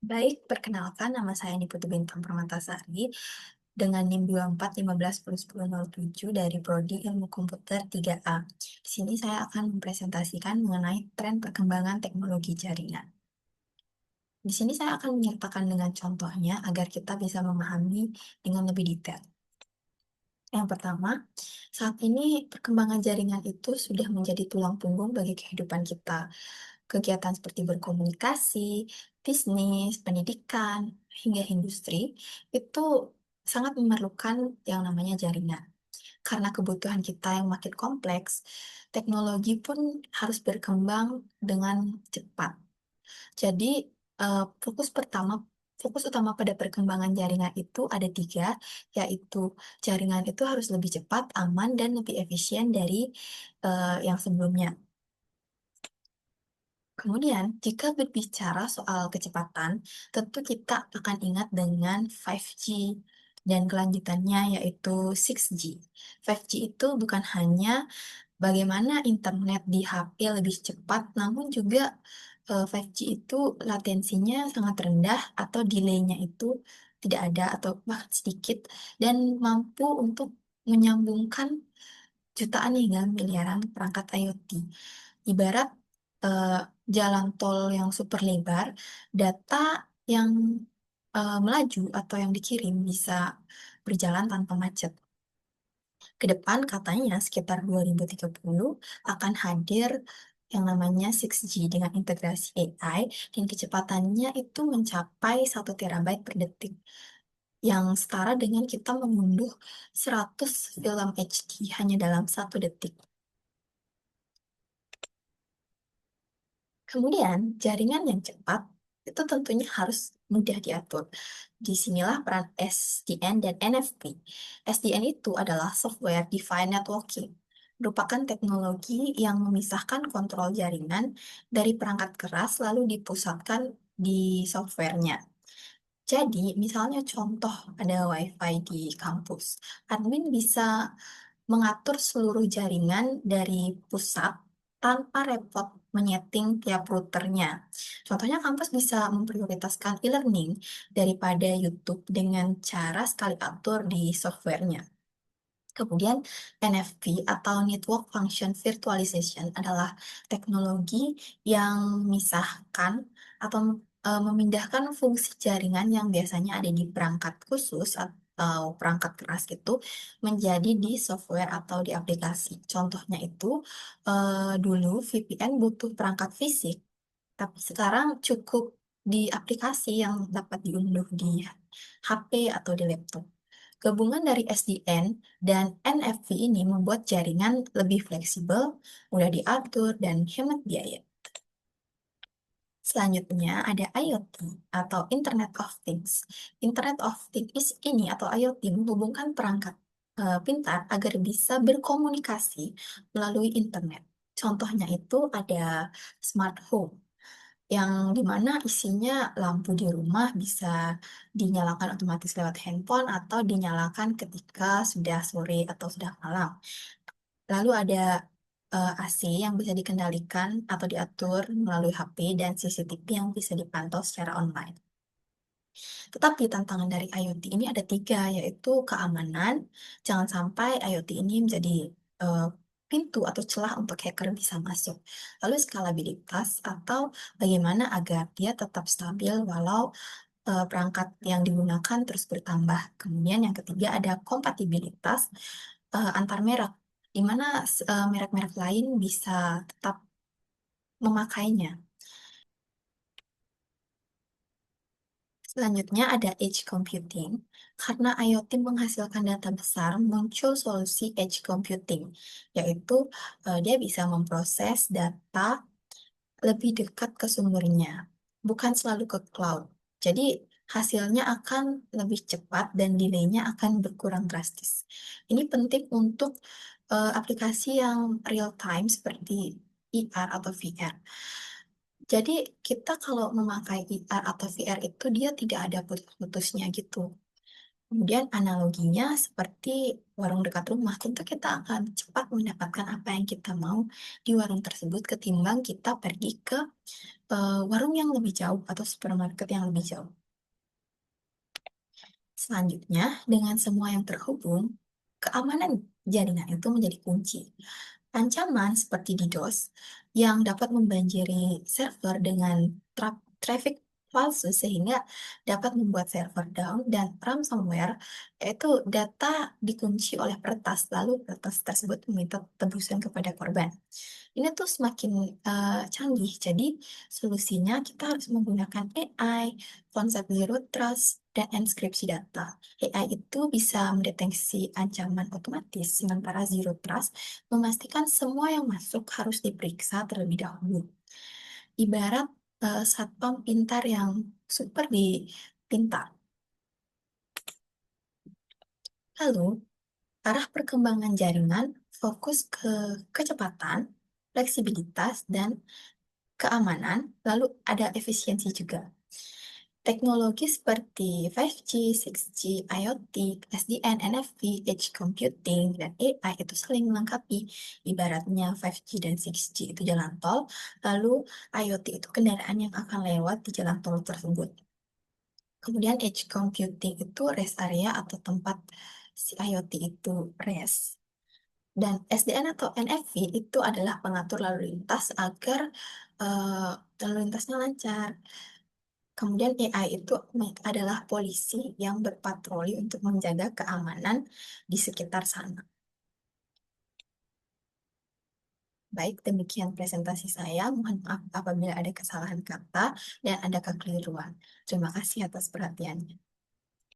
Baik, perkenalkan nama saya Niputu Bintang Permatasari dengan NIM 2415101007 dari Prodi Ilmu Komputer 3A. Di sini saya akan mempresentasikan mengenai tren perkembangan teknologi jaringan. Di sini saya akan menyertakan dengan contohnya agar kita bisa memahami dengan lebih detail. Yang pertama, saat ini perkembangan jaringan itu sudah menjadi tulang punggung bagi kehidupan kita. Kegiatan seperti berkomunikasi, bisnis, pendidikan, hingga industri itu sangat memerlukan yang namanya jaringan. Karena kebutuhan kita yang makin kompleks, teknologi pun harus berkembang dengan cepat. Jadi, fokus utama pada perkembangan jaringan itu ada tiga, yaitu jaringan itu harus lebih cepat, aman, dan lebih efisien dari yang sebelumnya. Kemudian, jika berbicara soal kecepatan, tentu kita akan ingat dengan 5G dan kelanjutannya yaitu 6G. 5G itu bukan hanya bagaimana internet di HP lebih cepat, namun juga 5G itu latensinya sangat rendah atau delay-nya itu tidak ada atau bahkan sedikit dan mampu untuk menyambungkan jutaan hingga miliaran perangkat IoT. Ibarat eh, jalan tol yang super lebar, data yang melaju atau yang dikirim bisa berjalan tanpa macet. Ke depan katanya sekitar 2030 akan hadir yang namanya 6G dengan integrasi AI dan kecepatannya itu mencapai 1 TB per detik yang setara dengan kita mengunduh 100 film HD hanya dalam 1 detik. Kemudian, jaringan yang cepat itu tentunya harus mudah diatur. Disinilah peran SDN dan NFV. SDN itu adalah Software Defined Networking, merupakan teknologi yang memisahkan kontrol jaringan dari perangkat keras lalu dipusatkan di softwarenya. Jadi, misalnya contoh ada WiFi di kampus. Admin bisa mengatur seluruh jaringan dari pusat tanpa repot menyeting tiap routernya. Contohnya, kampus bisa memprioritaskan e-learning daripada YouTube dengan cara sekali atur di softwarenya. Kemudian NFV atau Network Function Virtualization adalah teknologi yang memisahkan atau memindahkan fungsi jaringan yang biasanya ada di perangkat khusus atau perangkat keras itu menjadi di software atau di aplikasi. Contohnya itu dulu VPN butuh perangkat fisik, tapi sekarang cukup di aplikasi yang dapat diunduh di HP atau di laptop. Gabungan dari SDN dan NFV ini membuat jaringan lebih fleksibel, mudah diatur, dan hemat biaya. Selanjutnya ada IoT atau Internet of Things. Internet of Things ini atau IoT menghubungkan perangkat pintar agar bisa berkomunikasi melalui internet. Contohnya itu ada smart home yang dimana isinya lampu di rumah bisa dinyalakan otomatis lewat handphone atau dinyalakan ketika sudah sore atau sudah malam. Lalu ada AC yang bisa dikendalikan atau diatur melalui HP dan CCTV yang bisa dipantau secara online. Tetapi tantangan dari IoT ini ada tiga, yaitu keamanan. Jangan sampai IoT ini menjadi eh, pintu atau celah untuk hacker bisa masuk. Lalu skalabilitas atau bagaimana agar dia tetap stabil walau perangkat yang digunakan terus bertambah. Kemudian yang ketiga ada kompatibilitas antar merek, di mana merek-merek lain bisa tetap memakainya. Selanjutnya ada edge computing. Karena IoT menghasilkan data besar, muncul solusi edge computing, yaitu dia bisa memproses data lebih dekat ke sumbernya, bukan selalu ke cloud. Jadi hasilnya akan lebih cepat dan delaynya akan berkurang drastis. Ini penting untuk aplikasi yang real time seperti IR atau VR. Jadi kita kalau memakai IR atau VR itu dia tidak ada putus-putusnya gitu. Kemudian analoginya seperti warung dekat rumah, tentu kita akan cepat mendapatkan apa yang kita mau di warung tersebut ketimbang kita pergi ke warung yang lebih jauh atau supermarket yang lebih jauh. Selanjutnya, dengan semua yang terhubung, keamanan jaringan itu menjadi kunci. Ancaman seperti DDoS yang dapat membanjiri server dengan traffic palsu sehingga dapat membuat server down, dan ransomware yaitu data dikunci oleh peretas lalu peretas tersebut meminta tebusan kepada korban. Ini tuh semakin canggih, jadi solusinya kita harus menggunakan AI, konsep zero trust, dan enkripsi data. AI itu bisa mendeteksi ancaman otomatis, sementara zero trust memastikan semua yang masuk harus diperiksa terlebih dahulu. Ibarat satpam pintar yang super di pintar. Lalu, arah perkembangan jaringan fokus ke kecepatan, fleksibilitas, dan keamanan, lalu ada efisiensi juga. Teknologi seperti 5G, 6G, IoT, SDN, NFC, Edge Computing, dan AI itu saling melengkapi. Ibaratnya 5G dan 6G itu jalan tol, lalu IoT itu kendaraan yang akan lewat di jalan tol tersebut. Kemudian Edge Computing itu rest area atau tempat si IoT itu rest. Dan SDN atau NFC itu adalah pengatur lalu lintas agar eh, lalu lintasnya lancar. Kemudian AI itu adalah polisi yang berpatroli untuk menjaga keamanan di sekitar sana. Baik, demikian presentasi saya. Mohon maaf apabila ada kesalahan kata dan ada kekeliruan. Terima kasih atas perhatiannya.